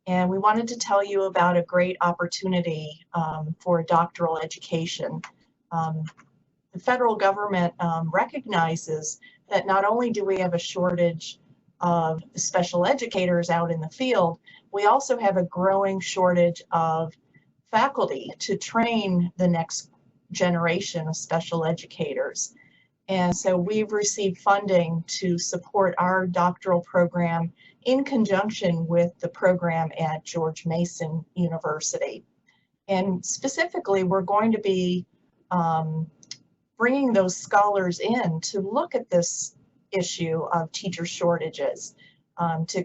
and we wanted to tell you about a great opportunity for doctoral education. The federal government recognizes that not only do we have a shortage of special educators out in the field, we also have a growing shortage of faculty to train the next generation of special educators. And so we've received funding to support our doctoral program in conjunction with the program at George Mason University. And specifically, we're going to be bringing those scholars in to look at this issue of teacher shortages, to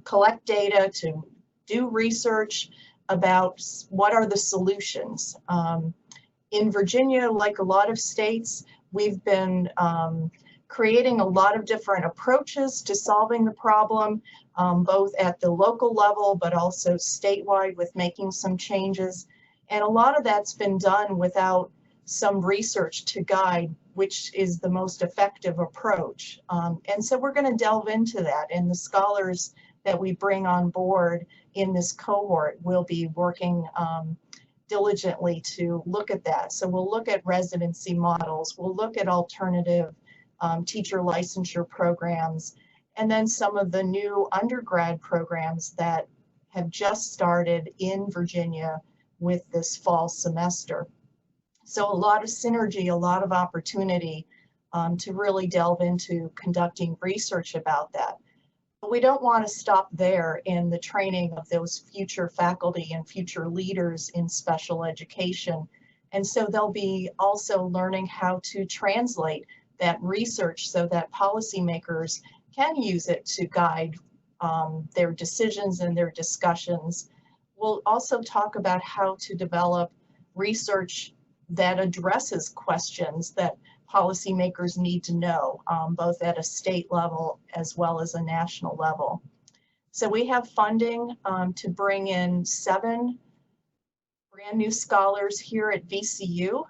collect data, to do research about what are the solutions. In Virginia, like a lot of states, we've been creating a lot of different approaches to solving the problem, both at the local level, but also statewide with making some changes. And a lot of that's been done without some research to guide which is the most effective approach. And so we're going to delve into that, and the scholars that we bring on board in this cohort will be working diligently to look at that. So we'll look at residency models, we'll look at alternative teacher licensure programs, and then some of the new undergrad programs that have just started in Virginia with this fall semester. So a lot of synergy, a lot of opportunity to really delve into conducting research about that. But we don't want to stop there in the training of those future faculty and future leaders in special education. And so they'll be also learning how to translate that research so that policymakers can use it to guide their decisions and their discussions. We'll also talk about how to develop research that addresses questions that policymakers need to know, both at a state level as well as a national level. So we have funding to bring in 7 brand new scholars here at VCU.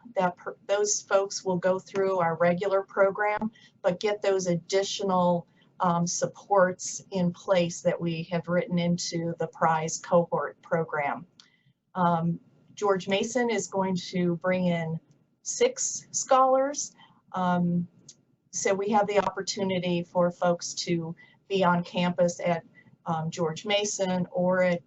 Those folks will go through our regular program, but get those additional supports in place that we have written into the PRISE cohort program. George Mason is going to bring in 6 scholars. So we have the opportunity for folks to be on campus at George Mason or at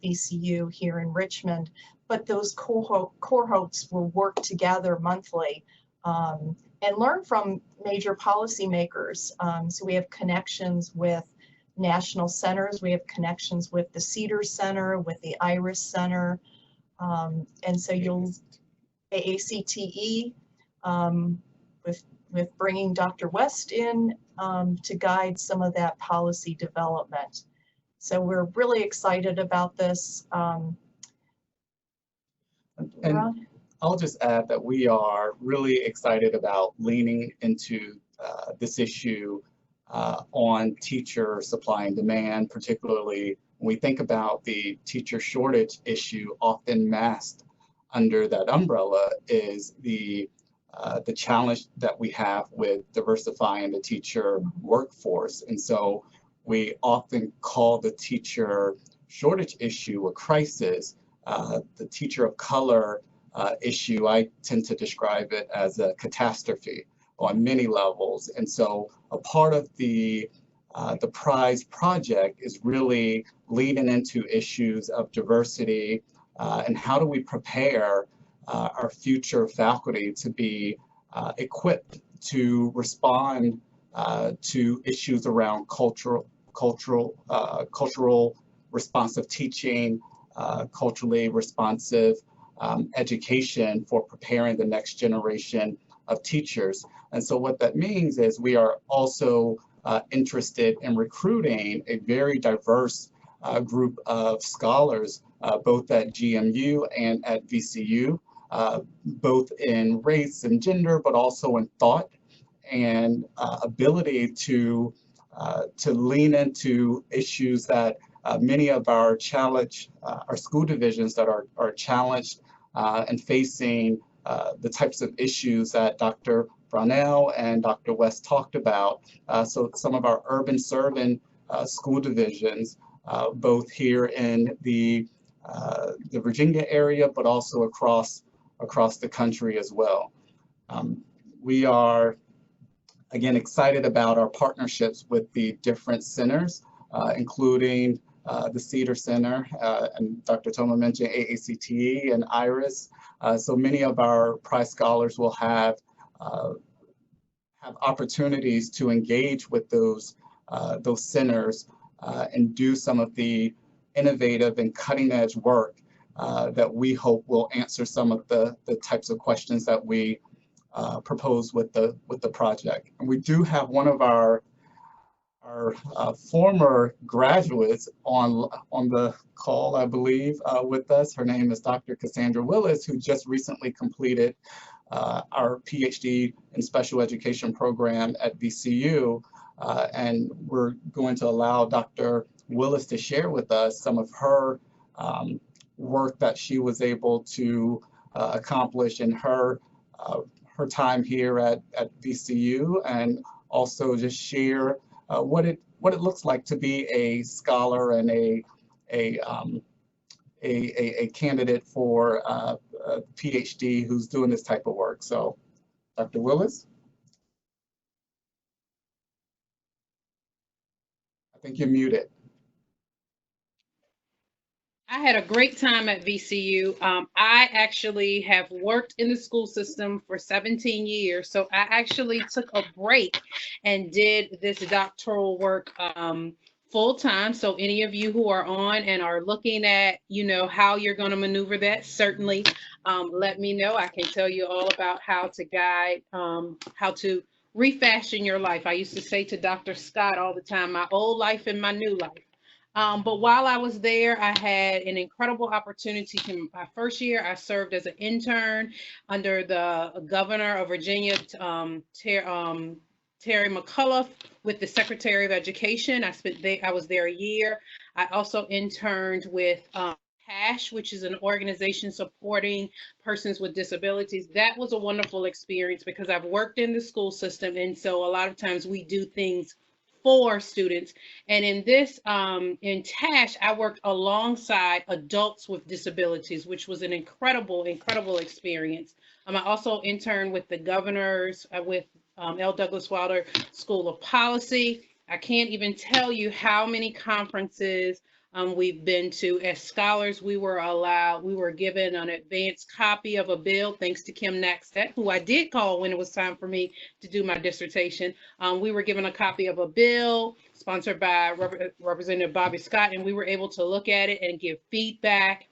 VCU here in Richmond, but those cohorts will work together monthly and learn from major policymakers. So we have connections with national centers, we have connections with the Cedar Center, with the Iris Center, and so you'll, AACTE, with bringing Dr. West in to guide some of that policy development. So we're really excited about this. And I'll just add that we are really excited about leaning into this issue on teacher supply and demand, particularly when we think about the teacher shortage issue. Often masked under that umbrella is the challenge that we have with diversifying the teacher workforce. And so we often call the teacher shortage issue a crisis. The teacher of color issue, I tend to describe it as a catastrophe on many levels. And so a part of the PRISE project is really leading into issues of diversity and how do we prepare our future faculty to be equipped to respond to issues around cultural responsive teaching, culturally responsive education for preparing the next generation of teachers. And so what that means is we are also interested in recruiting a very diverse group of scholars, both at GMU and at VCU, both in race and gender, but also in thought and ability to lean into issues that many of our our school divisions that are challenged and facing the types of issues that Dr. Brownell and Dr. West talked about. So some of our urban serving school divisions, both here in the Virginia area, but also across the country as well. We are, again, excited about our partnerships with the different centers, including the Cedar Center, and Dr. Toma mentioned AACTE and IRIS. So many of our PRISE scholars will have opportunities to engage with those centers and do some of the innovative and cutting edge work that we hope will answer some of the types of questions that we propose with the project. And we do have one of our former graduates on the call, I believe, with us. Her name is Dr. Cassandra Willis, who just recently completed our PhD in special education program at VCU. And we're going to allow Dr. Willis to share with us some of her work that she was able to accomplish in her time here at VCU, and also just share what it looks like to be a scholar and a a candidate for a PhD who's doing this type of work. So, Dr. Willis? I think you're muted. I had a great time at VCU. I actually have worked in the school system for 17 years. So I actually took a break and did this doctoral work full time. So any of you who are on and are looking at, how you're going to maneuver that, certainly let me know. I can tell you all about how to guide, how to refashion your life. I used to say to Dr. Scott all the time, my old life and my new life. But while I was there, I had an incredible opportunity. My first year, I served as an intern under the governor of Virginia, Terry McAuliffe, with the Secretary of Education. I was there a year. I also interned with PASH, which is an organization supporting persons with disabilities. That was a wonderful experience because I've worked in the school system, and so a lot of times we do things for students. And in this, in TASH, I worked alongside adults with disabilities, which was an incredible experience. I also interned with the governors, with L. Douglas Wilder School of Policy. I can't even tell you how many conferences we've been to. As scholars, we were given an advanced copy of a bill, thanks to Kim Naxtet, who I did call when it was time for me to do my dissertation. We were given a copy of a bill sponsored by Representative Bobby Scott, and we were able to look at it and give feedback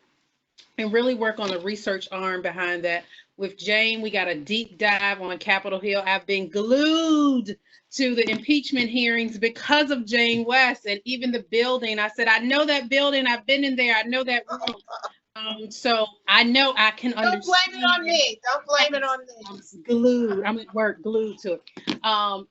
and really work on the research arm behind that. With Jane, we got a deep dive on Capitol Hill. I've been glued to the impeachment hearings because of Jane West, and even the building. I said, I know that building. I've been in there. I know that room. So I know I can understand. Don't blame it on me. Don't blame it on me. I'm glued. I'm at work glued to it.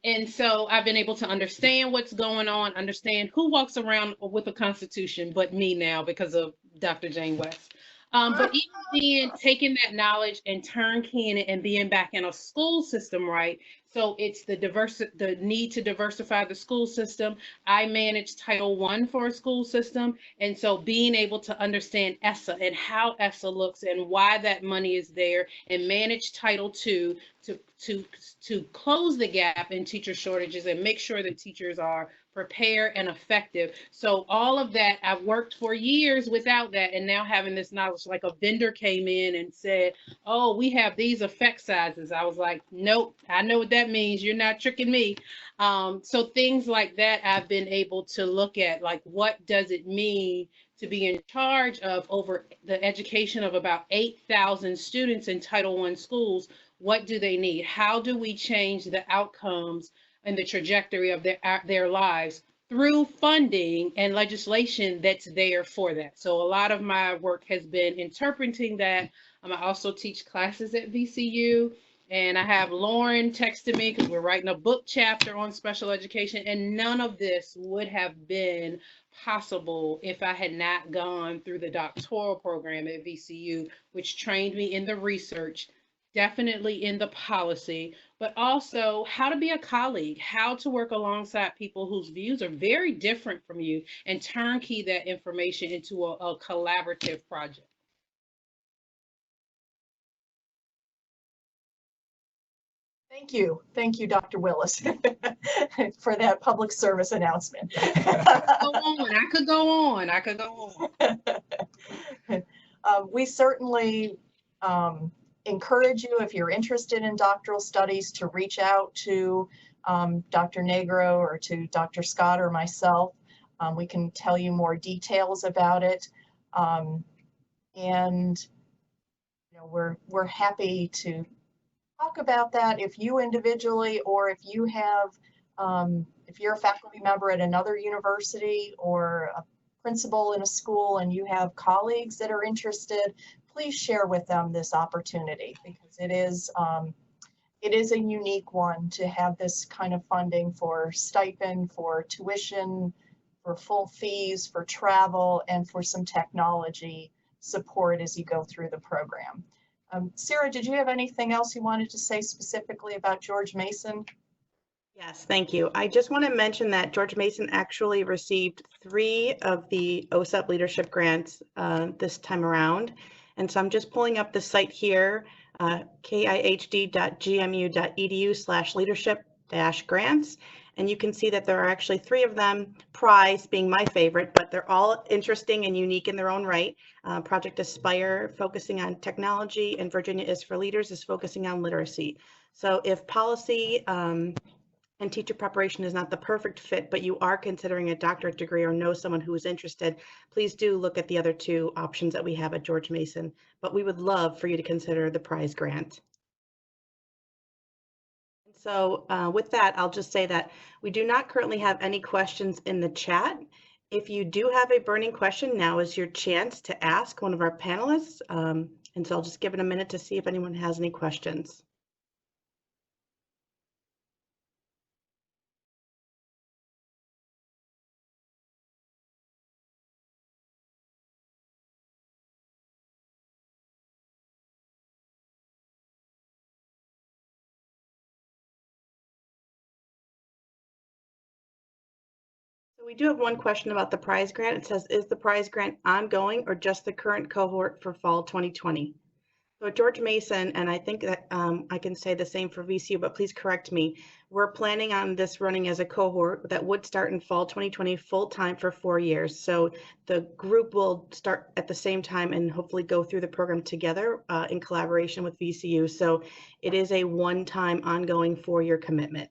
And so I've been able to understand what's going on, understand who walks around with a constitution but me now because of Dr. Jane West. But even then, taking that knowledge and turnkeying it and being back in a school system, right? So it's the need to diversify the school system. I manage Title I for a school system. And so being able to understand ESSA and how ESSA looks and why that money is there, and manage Title II to close the gap in teacher shortages and make sure that teachers are prepared and effective. So all of that, I've worked for years without that, and now having this knowledge, like a vendor came in and said, oh, we have these effect sizes. I was like, nope, I know what that means. You're not tricking me. So things like that, I've been able to look at, like, what does it mean to be in charge of over the education of about 8,000 students in Title I schools? What do they need? How do we change the outcomes and the trajectory of their lives through funding and legislation that's there for that? So a lot of my work has been interpreting that. I also teach classes at VCU, and I have Lauren texted me because we're writing a book chapter on special education, and none of this would have been possible if I had not gone through the doctoral program at VCU, which trained me in the research, definitely in the policy, but also how to be a colleague, how to work alongside people whose views are very different from you, and turnkey that information into a collaborative project. Thank you, Dr. Willis, for that public service announcement. I could go on. We certainly encourage you, if you're interested in doctoral studies, to reach out to Dr. Negro or to Dr. Scott or myself. We can tell you more details about it. And we're happy to talk about that if you individually, or if you have, if you're a faculty member at another university or a principal in a school and you have colleagues that are interested, please share with them this opportunity, because it is a unique one to have this kind of funding for stipend, for tuition, for full fees, for travel, and for some technology support as you go through the program. Sarah, did you have anything else you wanted to say specifically about George Mason? Yes, thank you. I just want to mention that George Mason actually received 3 of the OSEP leadership grants this time around. And so I'm just pulling up the site here, kihd.gmu.edu/leadership-grants. And you can see that there are actually 3 of them, PRISE being my favorite, but they're all interesting and unique in their own right. Project Aspire, focusing on technology, and Virginia is for Leaders is focusing on literacy. So if policy and teacher preparation is not the perfect fit, but you are considering a doctorate degree or know someone who is interested, please do look at the other 2 options that we have at George Mason. But we would love for you to consider the PRISE grant. So with that, I'll just say that we do not currently have any questions in the chat. If you do have a burning question, now is your chance to ask one of our panelists. And so I'll just give it a minute to see if anyone has any questions. So we do have one question about the PRISE grant. It says, is the PRISE grant ongoing or just the current cohort for fall 2020? So at George Mason, and I think that I can say the same for VCU, but please correct me, we're planning on this running as a cohort that would start in fall 2020 full-time for 4 years. So the group will start at the same time and hopefully go through the program together in collaboration with VCU. So it is a one-time ongoing 4-year commitment.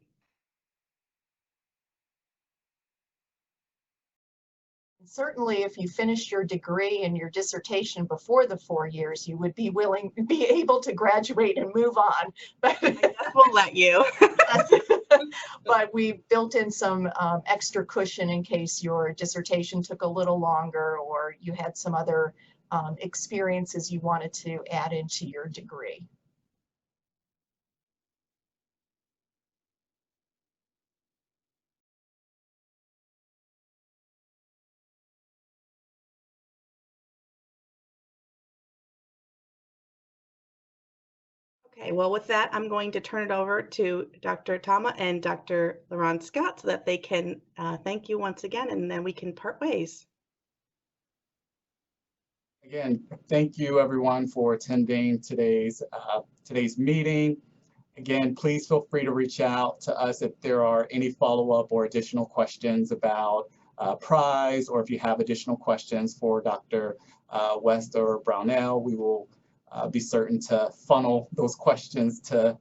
Certainly, if you finished your degree and your dissertation before the 4 years, you would be able to graduate and move on. But I guess we'll let you. But we built in some extra cushion in case your dissertation took a little longer or you had some other experiences you wanted to add into your degree. Okay, well, with that, I'm going to turn it over to Dr. Tama and Dr. Laurent Scott so that they can thank you once again, and then we can part ways. Again, thank you everyone for attending today's meeting. Again, please feel free to reach out to us if there are any follow-up or additional questions about PRISE, or if you have additional questions for Dr. West or Brownell. We will be certain to funnel those questions to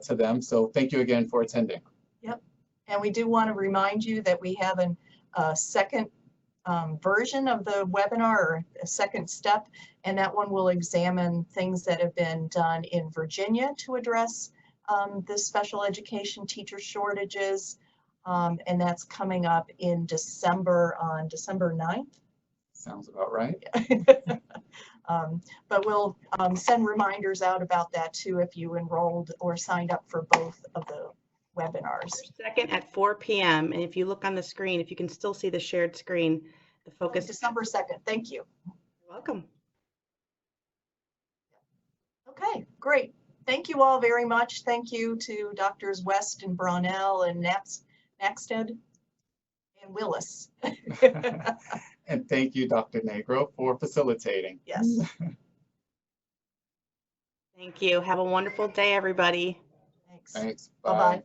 them. So thank you again for attending. Yep, and we do want to remind you that we have a second version of the webinar, or a second step, and that one will examine things that have been done in Virginia to address the special education teacher shortages, and that's coming up in December, on December 9th. Sounds about right. But we'll send reminders out about that too if you enrolled or signed up for both of the webinars. Second at 4 p.m. And if you look on the screen, if you can still see the shared screen, the focus. December 2nd. Thank you. You're welcome. Okay, great. Thank you all very much. Thank you to Drs. West and Brownell and Naxted and Willis. And thank you, Dr. Negro, for facilitating. Yes. Thank you. Have a wonderful day, everybody. Thanks. Thanks. Bye-bye.